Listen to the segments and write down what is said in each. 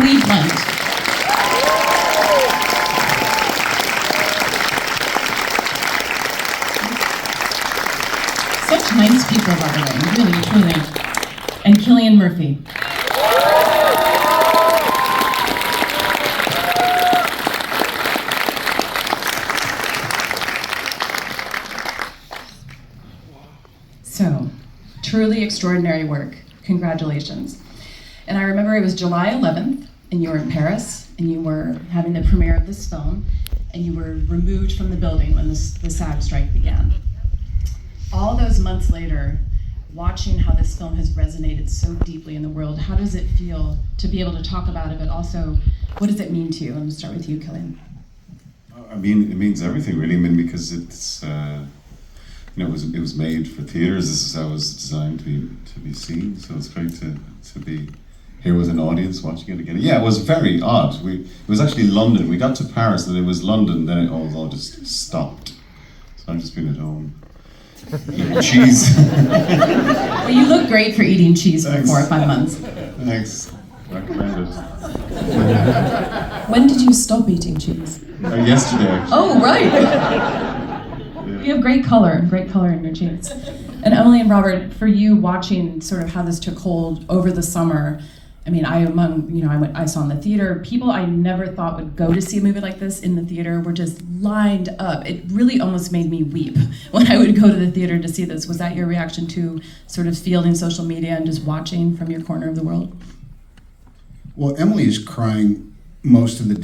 Cleveland. Such nice people, by the way, really, truly. And Cillian Murphy. So, truly extraordinary work. Congratulations. And I remember it was July 11th, and you were in Paris, and you were having the premiere of this film, and you were removed from the building when the SAG strike began. All those months later, watching how this film has resonated so deeply in the world, how does it feel to be able to talk about it, but also, what does it mean to you? I'm going to start with you, Cillian. I mean, it means everything, really. I mean, because it's, it was made for theaters. This is how it was designed to be seen. So it's great to be here with an audience watching it again. Yeah, it was very odd. It was actually London. We got to Paris, and it was London. Then it all just stopped. So I've just been at home eating cheese. Well, you look great for eating cheese for Thanks. 4 or 5 months. Thanks. Recommended. When did you stop eating cheese? Yesterday, actually. Oh, right. You have great color in your cheeks. And Emily and Robert, for you watching sort of how this took hold over the summer, I mean, I saw in the theater, people I never thought would go to see a movie like this in the theater were just lined up. It really almost made me weep when I would go to the theater to see this. Was that your reaction to sort of fielding social media and just watching from your corner of the world? Well, Emily is crying most of the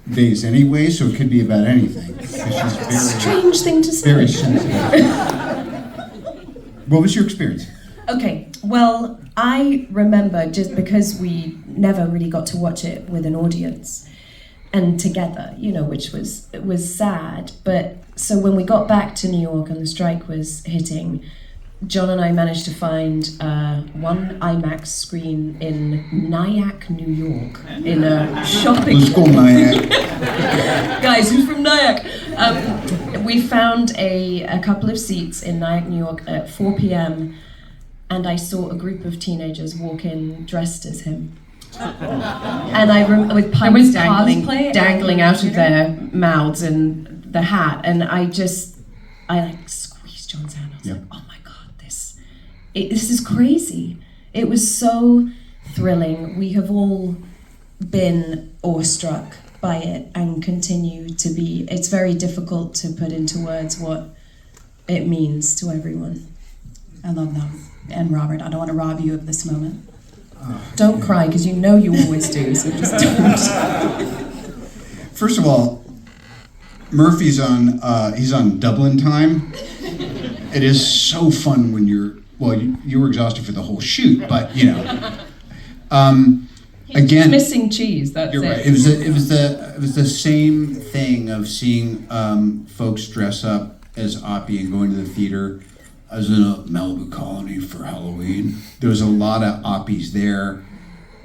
days anyway, so it could be about anything. She's Strange thing to say. very sensitive. What was your experience? Okay, well, I remember, just because we never really got to watch it with an audience and together, which was sad. But so when we got back to New York and the strike was hitting, John and I managed to find one IMAX screen in Nyack, New York, in a shopping. Let's go, Nyack. Guys, who's from Nyack? We found a couple of seats in Nyack, New York at 4 p.m. and I saw a group of teenagers walk in dressed as him. And I with pipes dangling out of their mouths and the hat, and I squeezed John's hand. I was like, oh my God, this is crazy. It was so thrilling. We have all been awestruck by it and continue to be. It's very difficult to put into words what it means to everyone. I love that. And Robert, I don't want to rob you of this moment. Don't cry, because you always do, so just don't. First of all, Murphy's he's on Dublin time. It is so fun when you were exhausted for the whole shoot, but again, missing cheese. That's you're it. right. It was the same thing of seeing folks dress up as Oppie and going to the theater. I was in a Malibu colony for Halloween. There was a lot of Oppies there.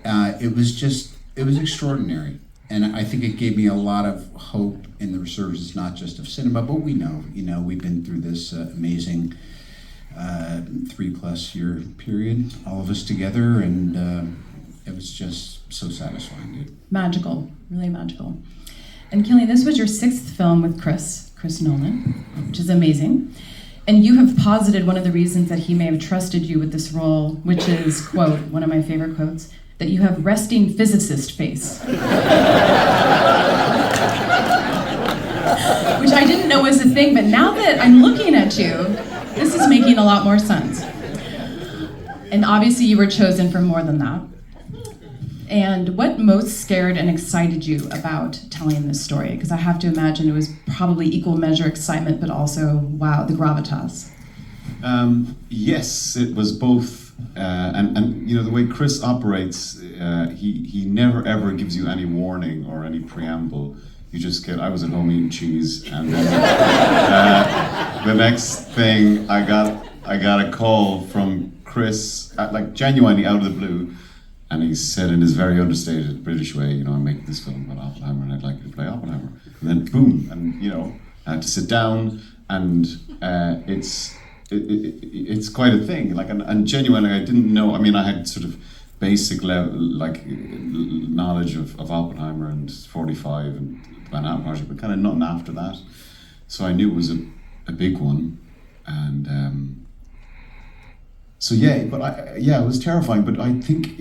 It was extraordinary. And I think it gave me a lot of hope in the resurgence, not just of cinema, but we know, we've been through this amazing 3+ year period, all of us together, and it was just so satisfying, dude. Magical, really magical. And Cillian, this was your 6th film with Chris Nolan, which is amazing. And you have posited one of the reasons that he may have trusted you with this role, which is, quote, one of my favorite quotes, that you have resting physicist face. Which I didn't know was a thing, but now that I'm looking at you, this is making a lot more sense. And obviously you were chosen for more than that. And what most scared and excited you about telling this story? Because I have to imagine it was probably equal measure excitement, but also, wow, the gravitas. Yes, it was both. And the way Chris operates, he never ever gives you any warning or any preamble. You just get, I was at home eating cheese, and then the next thing I got a call from Chris, genuinely out of the blue. And he said in his very understated British way, I'm making this film about Oppenheimer and I'd like you to play Oppenheimer. And then boom, and I had to sit down, and it's quite a thing. And genuinely, I didn't know. I mean, I had sort of basic level, like knowledge of Oppenheimer and 45 and the Manhattan Project, but kind of nothing after that. So I knew it was a big one, and so yeah. But it was terrifying. But I think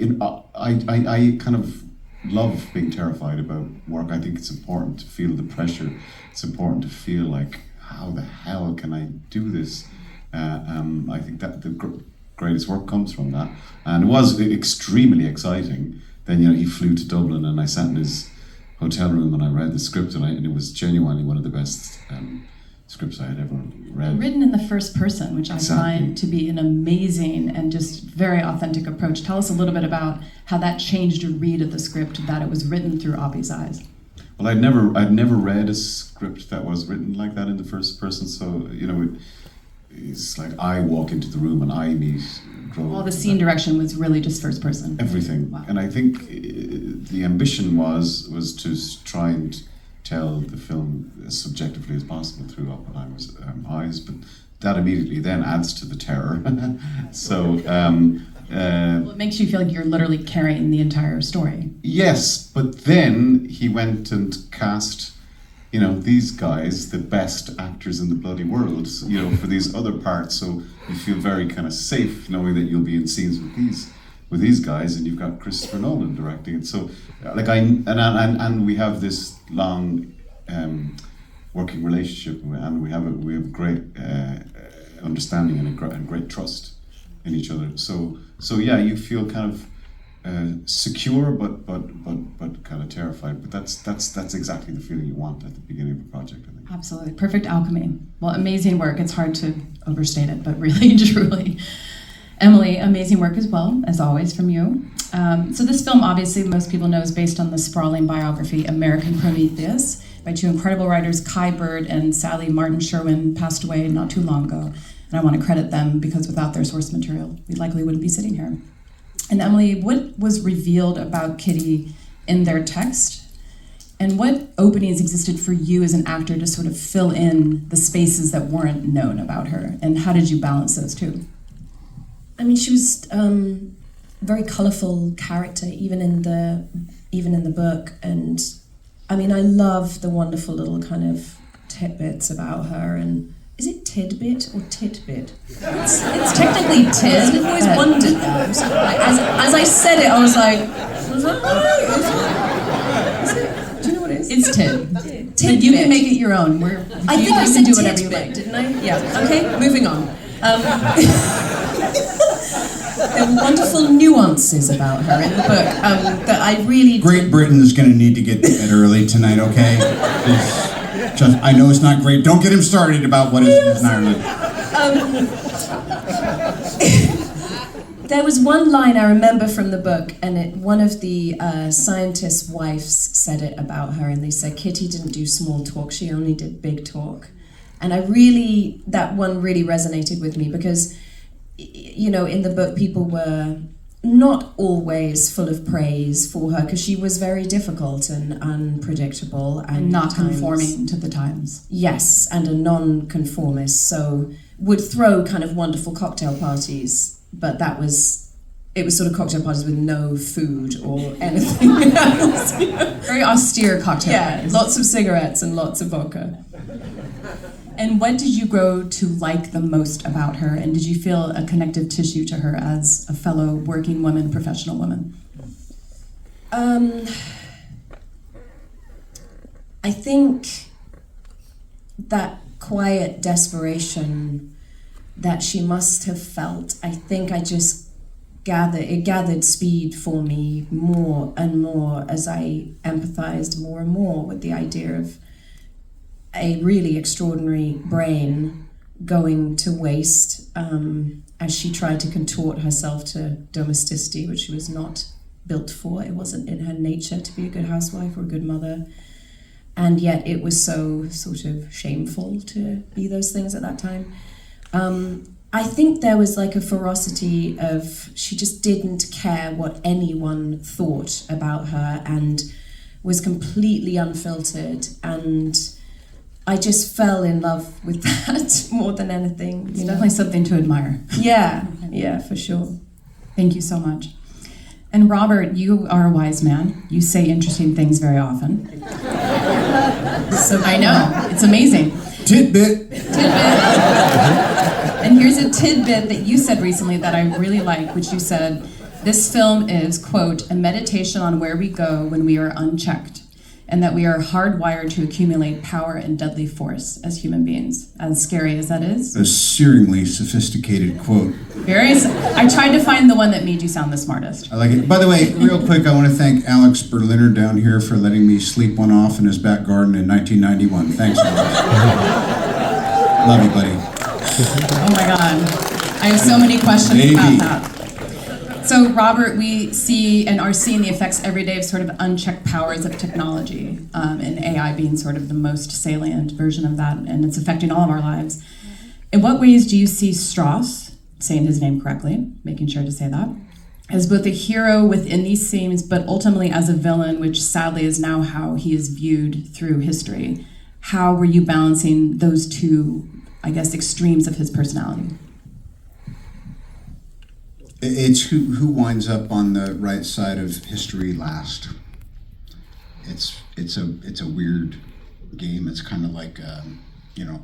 I kind of love being terrified about work. I think it's important to feel the pressure. It's important to feel like, how the hell can I do this? I think that the greatest work comes from that, and it was extremely exciting. Then he flew to Dublin, and I sat in his hotel room and I read the script, and it was genuinely one of the best scripts I had ever read. Written in the first person, which I find to be an amazing and just very authentic approach. Tell us a little bit about how that changed your read of the script, that it was written through Oppie's eyes. Well, I'd never read a script that was written like that in the first person, so it's like I walk into the room and I meet Grove. All the scene direction was really just first person. Everything. Wow. And I think the ambition was to try and tell the film as subjectively as possible through Oppenheimer's eyes, but that immediately then adds to the terror. So Well, it makes you feel like you're literally carrying the entire story. Yes, but then he went and cast, these guys, the best actors in the bloody world, for these other parts. So you feel very kind of safe knowing that you'll be in scenes with these guys, and you've got Christopher Nolan directing it. So, and we have this long working relationship, and we have a great understanding and great trust in each other. So yeah, you feel kind of secure, but kind of terrified. But that's exactly the feeling you want at the beginning of a project, I think. Absolutely, perfect alchemy. Well, amazing work. It's hard to overstate it, but really, truly. Emily, amazing work as well, as always, from you. So this film, obviously, most people know, is based on the sprawling biography American Prometheus by two incredible writers, Kai Bird and Sally Martin Sherwin, passed away not too long ago. And I want to credit them because without their source material, we likely wouldn't be sitting here. And Emily, what was revealed about Kitty in their text? And what openings existed for you as an actor to sort of fill in the spaces that weren't known about her? And how did you balance those two? I mean, she was a very colourful character, even in the book. And I mean, I love the wonderful little kind of tidbits about her. And is it tidbit or titbit? It's technically tid. I've always wondered that. As I said it, I was like, is that right? Is it? Do you know what it is? It's tid. Tidbit. You can make it your own. I think I said do whatever you like, didn't I? Yeah. Okay. Moving on. There were wonderful nuances about her in the book that I really. Great Britain is going to need to get to bed early tonight, okay? I know it's not great. Don't get him started about what is in Ireland. There was one line I remember from the book, and one of the scientists' wives said it about her, and they said Kitty didn't do small talk, she only did big talk. And that one really resonated with me because, in the book people were not always full of praise for her because she was very difficult and unpredictable and not conforming to the times. Yes, and a non-conformist, so would throw kind of wonderful cocktail parties, but it was sort of cocktail parties with no food or anything else. Very austere cocktail parties. Lots of cigarettes and lots of vodka. And what did you grow to like the most about her? And did you feel a connective tissue to her as a fellow working woman, professional woman? I think that quiet desperation that she must have felt, I think it gathered speed for me more and more as I empathized more and more with the idea of a really extraordinary brain going to waste as she tried to contort herself to domesticity, which she was not built for. It wasn't in her nature to be a good housewife or a good mother. And yet it was so sort of shameful to be those things at that time. I think there was like a ferocity of, she just didn't care what anyone thought about her and was completely unfiltered, and I just fell in love with that more than anything. It's definitely something to admire. Yeah, for sure. Thank you so much. And Robert, you are a wise man. You say interesting things very often. So I know, it's amazing. Tidbit. And here's a tidbit that you said recently that I really like, which you said, this film is, quote, a meditation on where we go when we are unchecked, and that we are hardwired to accumulate power and deadly force as human beings, as scary as that is. A searingly sophisticated quote. I tried to find the one that made you sound the smartest. I like it. By the way, real quick, I want to thank Alex Berliner down here for letting me sleep one off in his back garden in 1991. Thanks, Alex. Love you, buddy. Oh my God. I have so many questions about that. So, Robert, we see and are seeing the effects every day of sort of unchecked powers of technology, and AI being sort of the most salient version of that, and it's affecting all of our lives. In what ways do you see Strauss, saying his name correctly, making sure to say that, as both a hero within these scenes, but ultimately as a villain, which sadly is now how he is viewed through history? How were you balancing those two, I guess, extremes of his personality? It's who winds up on the right side of history last. It's a weird game. It's kind of like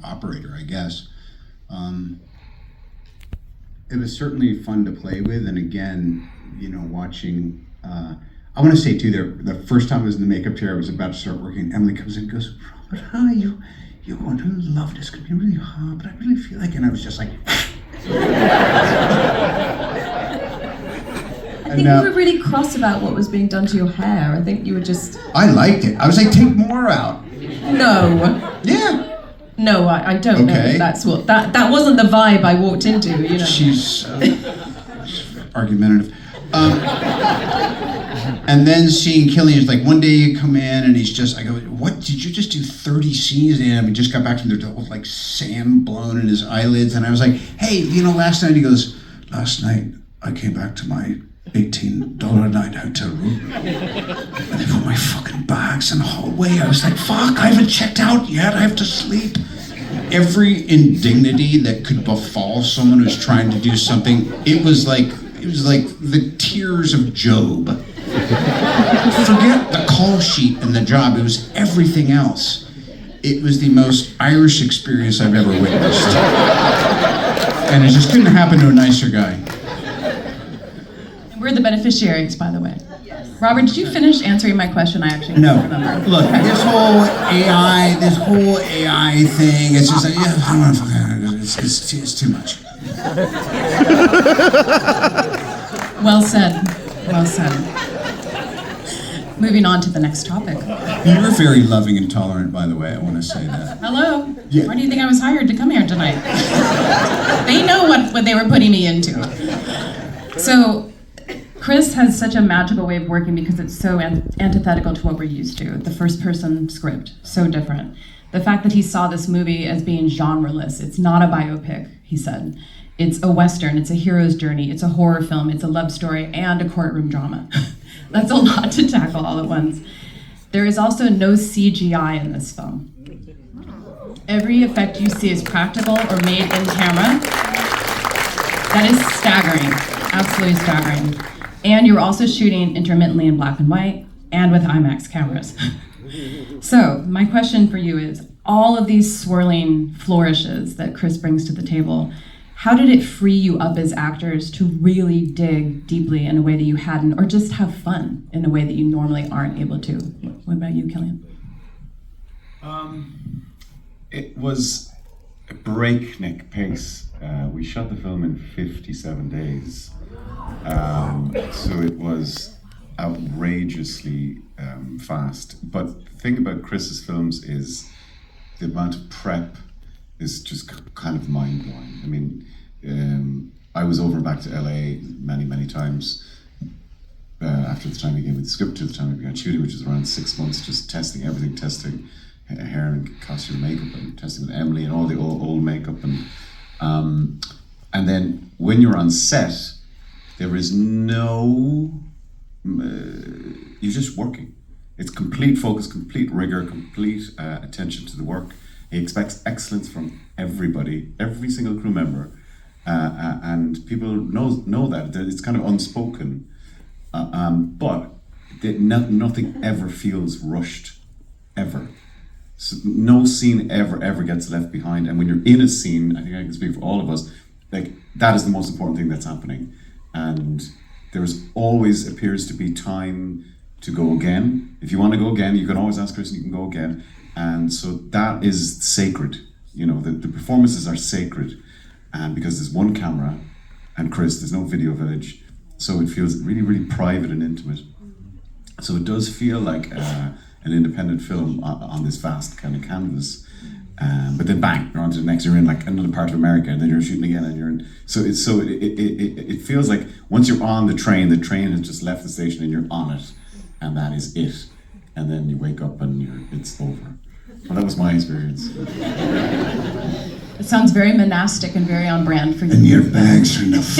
Operator, I guess. It was certainly fun to play with, and again, watching. I want to say too, the first time I was in the makeup chair, I was about to start working. Emily comes in and goes, "Robert, hi, you're going to love this. It's going to be really hard, but I really feel like," and I was just like. I think you were really cross about what was being done to your hair. I think you were just... I liked it. I was like, take more out. No. Yeah. No, I don't know if that's what... That wasn't the vibe I walked into, She's argumentative. And then seeing Cillian, it's like one day you come in and he's just, I go, what, did you just do 30 scenes? And we just got back from there, with like sand blown in his eyelids. And I was like, hey, last night, he goes, last night I came back to my $18 a night hotel room and they put my fucking bags in the hallway. I was like, fuck, I haven't checked out yet, I have to sleep. Every indignity that could befall someone who's trying to do something, it was like the tears of Job. Forget the call sheet and the job, it was everything else. It was the most Irish experience I've ever witnessed. And it just couldn't happen to a nicer guy. We're the beneficiaries, by the way. Yes. Robert, did you finish answering my question? I actually don't remember. Look, this whole AI thing, it's just like, it's too much. Well said. Well said. Moving on to the next topic. You were very loving and tolerant, by the way. I want to say that. Hello. Yeah. Why do you think I was hired to come here tonight? They know what they were putting me into. So, Chris has such a magical way of working because it's so antithetical to what we're used to. The first-person script, so different. The fact that he saw this movie as being genreless. It's not a biopic, he said. It's a Western, it's a hero's journey, it's a horror film, it's a love story, and a courtroom drama. That's a lot to tackle all at once. There is also no CGI in this film. Every effect you see is practical or made in camera. That is staggering, absolutely staggering. And you're also shooting intermittently in black and white and with IMAX cameras. So my question for you is, all of these swirling flourishes that Chris brings to the table, how did it free you up as actors to really dig deeply in a way that you hadn't, or just have fun in a way that you normally aren't able to? What about you, Cillian? It was a breakneck pace. We shot the film in 57 days. So it was outrageously fast. But the thing about Chris's films is the amount of prep is just kind of mind-blowing. I mean, I was over and back to LA many times after the time we came with the script to the time we began shooting, which was around 6 months, just testing everything, testing hair and costume and makeup, and testing with Emily and all the old makeup. And then when you're on set, there is no, you're just working. It's complete focus, complete rigor, complete attention to the work. He expects excellence from everybody, every single crew member, and people know that. It's kind of unspoken. but nothing ever feels rushed, ever. So no scene ever gets left behind. And when you're in a scene, I think I can speak for all of us, like that is the most important thing that's happening. And there's always appears to be time to go again. If you want to go again, you can always ask Chris and you can go again. And so that is sacred. You know, the performances are sacred. And because there's one camera and Chris, there's no video village. So it feels really, really private and intimate. So it does feel like an independent film on this vast kind of canvas. But then bang, you're on to the next, you're in like another part of America, and then you're shooting again, and you're in. So it feels like once you're on the train has just left the station and you're on it, and that is it. And then you wake up and it's over. Well, that was my experience. It sounds very monastic and very on brand for you. And your bags are enough.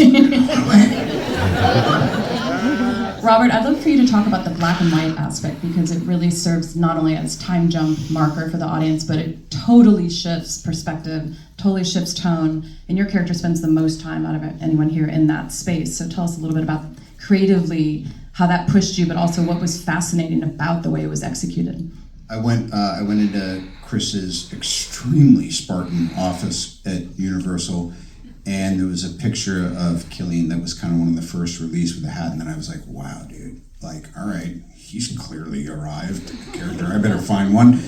Robert, I'd love for you to talk about the black and white aspect, because it really serves not only as time jump marker for the audience, but it totally shifts perspective, totally shifts tone, and your character spends the most time out of anyone here in that space. So tell us a little bit about creatively how that pushed you, but also what was fascinating about the way it was executed. I went into Chris's extremely Spartan office at Universal, and there was a picture of Cillian that was kind of one of the first released with a hat, and then I was like, wow, dude, like, all right, he's clearly arrived, character, I better find one.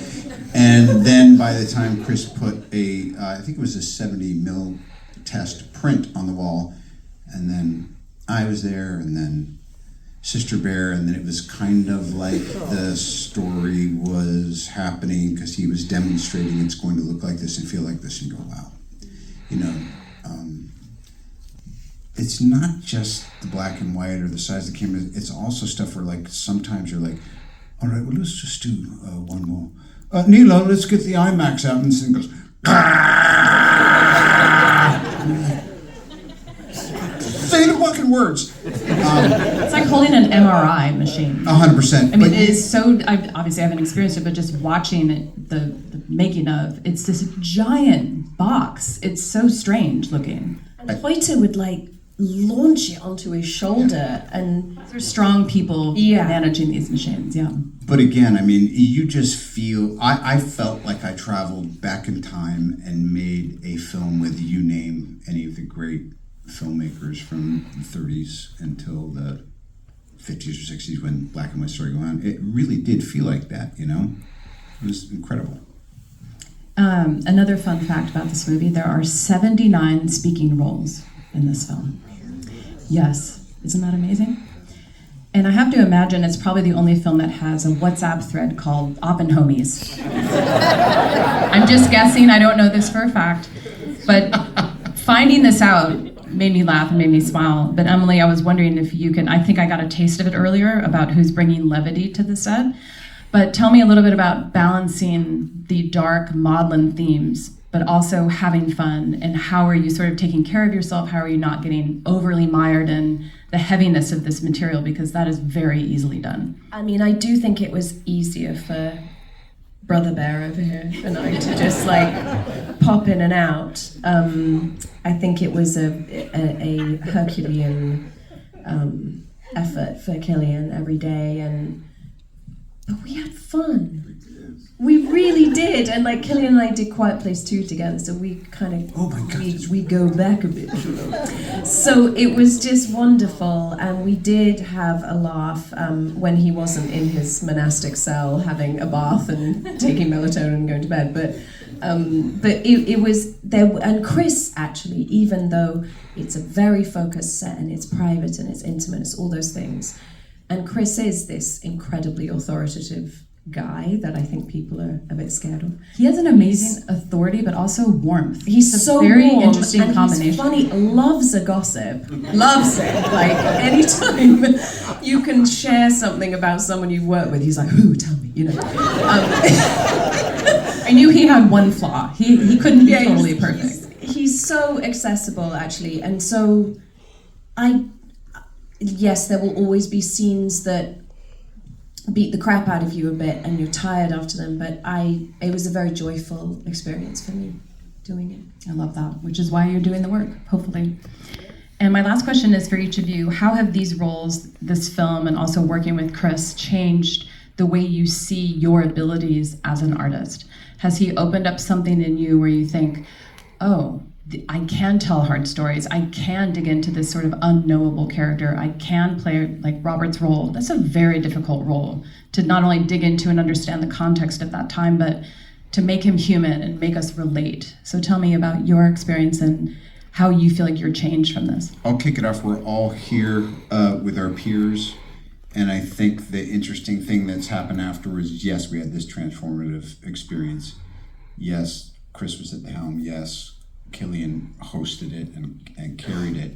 And then by the time Chris put I think it was a 70 mil test print on the wall, and then I was there, and then Sister Bear, and then it was kind of like the story was happening because he was demonstrating it's going to look like this and feel like this, and go, wow, you know, it's not just the black and white or the size of the camera, it's also stuff where like sometimes you're like, all right, well, let's just do one more. Nilo, let's get the IMAX out, and this thing goes, say the fucking words. It's like holding an MRI machine. 100%. I mean, it is so, obviously I haven't experienced it, but just watching it, the making of, it's this giant box. It's so strange looking. And Hoyte would like launch it onto his shoulder, and These are strong people managing these machines, yeah. But again, I mean, you just feel, I felt like I traveled back in time and made a film with, you name any of the great filmmakers from the 30s until the 50s or 60s when black and white started going on. It really did feel like that, you know? It was incredible. Another fun fact about this movie, there are 79 speaking roles in this film. Yes, isn't that amazing? And I have to imagine it's probably the only film that has a WhatsApp thread called Oppenhomies. I'm just guessing, I don't know this for a fact, but finding this out made me laugh and made me smile. But Emily, I was wondering if you can, I think I got a taste of it earlier about who's bringing levity to the set, but tell me a little bit about balancing the dark maudlin themes, but also having fun, and how are you sort of taking care of yourself? How are you not getting overly mired in the heaviness of this material, because that is very easily done. I mean, I do think it was easier for Brother Bear over here than I to just like pop in and out. I think it was a Herculean effort for Cillian every day, but we had fun. We really did, and like Cillian and I did Quiet Place 2 together, so we kind of we go back a bit, you know. So it was just wonderful, and we did have a laugh when he wasn't in his monastic cell having a bath and taking melatonin and going to bed. But it was there, and Chris actually, even though it's a very focused set and it's private and it's intimate, it's all those things, and Chris is this incredibly authoritative guy that I think people are a bit scared of. He has an amazing authority, but also warmth. He's so very warm, interesting and combination. He's funny, loves a gossip, loves it. Like anytime you can share something about someone you've worked with, he's like, "Who? Tell me," you know. I knew he had one flaw. He couldn't be totally perfect. He's so accessible, actually, and so yes, there will always be scenes that beat the crap out of you a bit and you're tired after them, but it was a very joyful experience for me doing it. I love that, which is why you're doing the work, hopefully. And my last question is for each of you. How have these roles, this film, and also working with Chris, changed the way you see your abilities as an artist? Has he opened up something in you where you think, oh, I can tell hard stories. I can dig into this sort of unknowable character. I can play like Robert's role. That's a very difficult role to not only dig into and understand the context of that time, but to make him human and make us relate. So tell me about your experience and how you feel like you're changed from this. I'll kick it off. We're all here with our peers. And I think the interesting thing that's happened afterwards, yes, we had this transformative experience. Yes, Chris was at the helm. Yes, Cillian hosted it and carried it,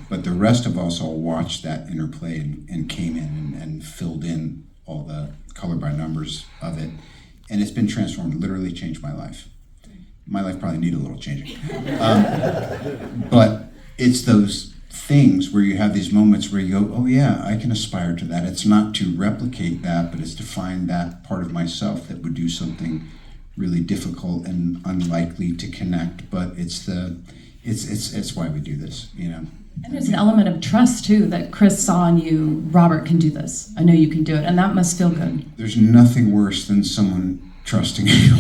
but the rest of us all watched that interplay and came in and filled in all the color by numbers of it, and it's been transformed. Literally changed my life. My life probably needed a little changing, but it's those things where you have these moments where you go, oh yeah, I can aspire to that. It's not to replicate that, but it's to find that part of myself that would do something really difficult and unlikely to connect, but it's why we do this, you know. And there's an element of trust too, that Chris saw in you, Robert can do this. I know you can do it, and that must feel good. There's nothing worse than someone trusting you.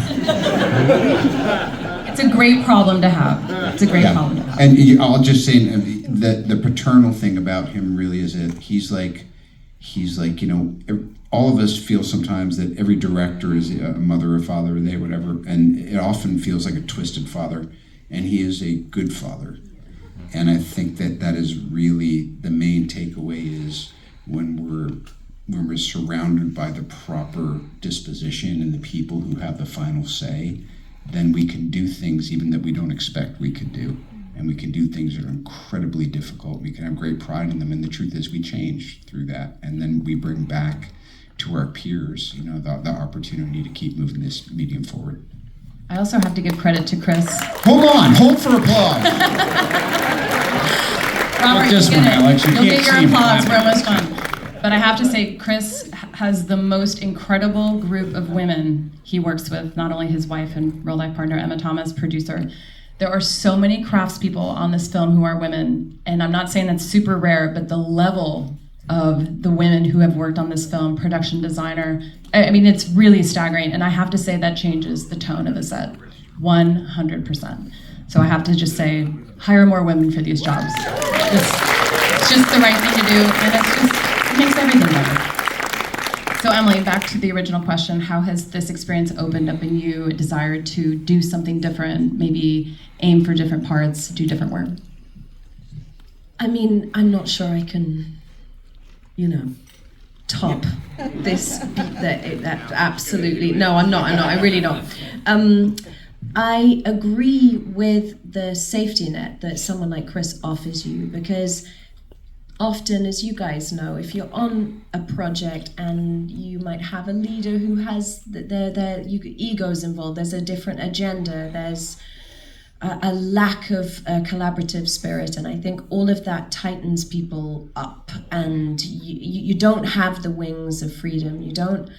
It's a great problem to have. It's a great problem to have. And I'll just say that the paternal thing about him really is that he's like, you know, all of us feel sometimes that every director is a mother or father or they, whatever, and it often feels like a twisted father, and he is a good father. And I think that is really the main takeaway is when we're surrounded by the proper disposition and the people who have the final say, then we can do things even that we don't expect we could do. And we can do things that are incredibly difficult. We can have great pride in them, and the truth is we change through that. And then we bring back to our peers, you know, the opportunity to keep moving this medium forward. I also have to give credit to Chris. Hold for applause. Robert, this you one, get it. Alex, you You'll can't get your see him applause. We're clapping. almost done. But I have to say, Chris has the most incredible group of women he works with, not only his wife and real-life partner, Emma Thomas, producer. There are so many craftspeople on this film who are women, and I'm not saying that's super rare, but the level of the women who have worked on this film, production designer, I mean, it's really staggering, and I have to say that changes the tone of the set, 100%. So I have to just say, hire more women for these jobs. It's just the right thing to do, and it makes everything better. So Emily, back to the original question, how has this experience opened up in you a desire to do something different, maybe aim for different parts, do different work? I mean, I'm not sure I can, you know, top this. That absolutely. No, I'm not. I really don't. I agree with the safety net that someone like Chris offers you, because often, as you guys know, if you're on a project and you might have a leader who has their egos involved, there's a different agenda, there's a lack of collaborative spirit, and I think all of that tightens people up, and you don't have the wings of freedom. You don't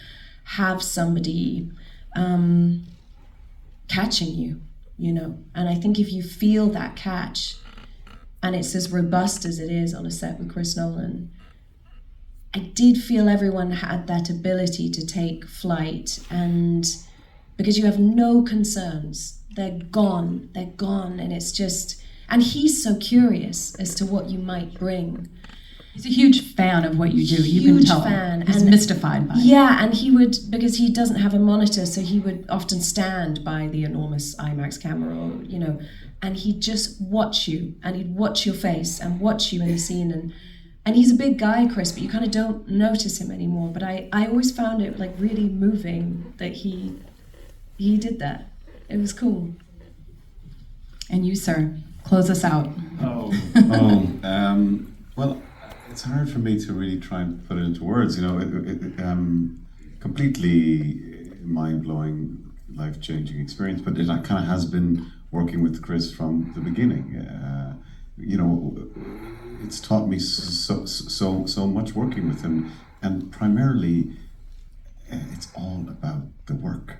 have somebody catching you, you know. And I think if you feel that catch, and it's as robust as it is on a set with Chris Nolan, I did feel everyone had that ability to take flight, and because you have no concerns. They're gone, and it's just, and he's so curious as to what you might bring. He's a huge fan of what you do. You can tell. Fan. He's mystified by it. Yeah, and he would, because he doesn't have a monitor, so he would often stand by the enormous IMAX camera, or, you know, and he'd just watch you, and he'd watch your face and watch you in the scene, and he's a big guy, Chris, but you kind of don't notice him anymore. But I always found it like really moving that he did that. It was cool. And you, sir, close us out. Well, it's hard for me to really try and put it into words. You know, completely mind-blowing, life-changing experience. But it kind of has been working with Chris from the beginning. You know, it's taught me so much working with him, and primarily, it's all about the work.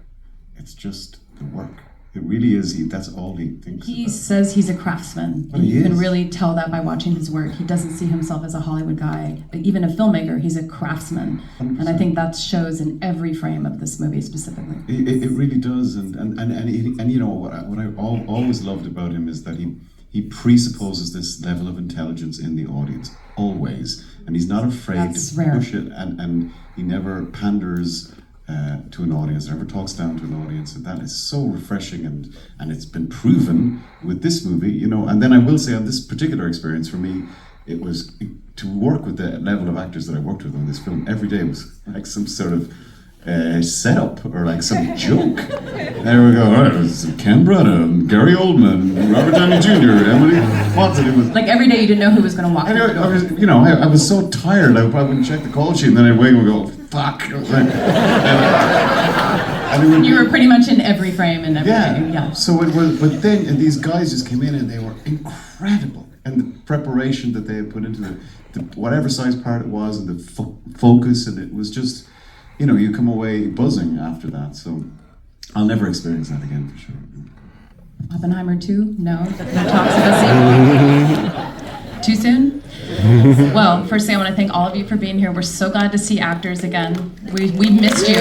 It's just the work. It really is. That's all he thinks He about. says he's a craftsman. Well, And he you can is. really tell that by watching his work. He doesn't see himself as a Hollywood guy, but even a filmmaker, he's a craftsman. 100%. And I think that shows in every frame of this movie specifically. It really does, and you know what I always loved about him is that he presupposes this level of intelligence in the audience always, and he's not afraid That's to rare. push it, and he never panders to an audience, never talks down to an audience, and that is so refreshing, and it's been proven with this movie, you know. And then I will say on this particular experience for me, it was to work with the level of actors that I worked with on this film every day was like some sort of setup or like some joke. There we go. All right, it was Ken Branagh, Gary Oldman, Robert Downey Jr., Emily Watson. It was. Like every day you didn't know who was going to walk I, through the door. I was, you know, I was so tired. I probably wouldn't check the call sheet, and then I'd wake up and go, "Fuck." And it would You were pretty much in every frame and everything. Yeah. So it was, but then and these guys just came in and they were incredible, and the preparation that they had put into the whatever size part it was, and the focus, and it was just, you know, you come away buzzing after that. So I'll never experience that again for sure. Oppenheimer 2? No? No talks of a sequel? Too soon? Well, firstly, I want to thank all of you for being here. We're so glad to see actors again. We missed you.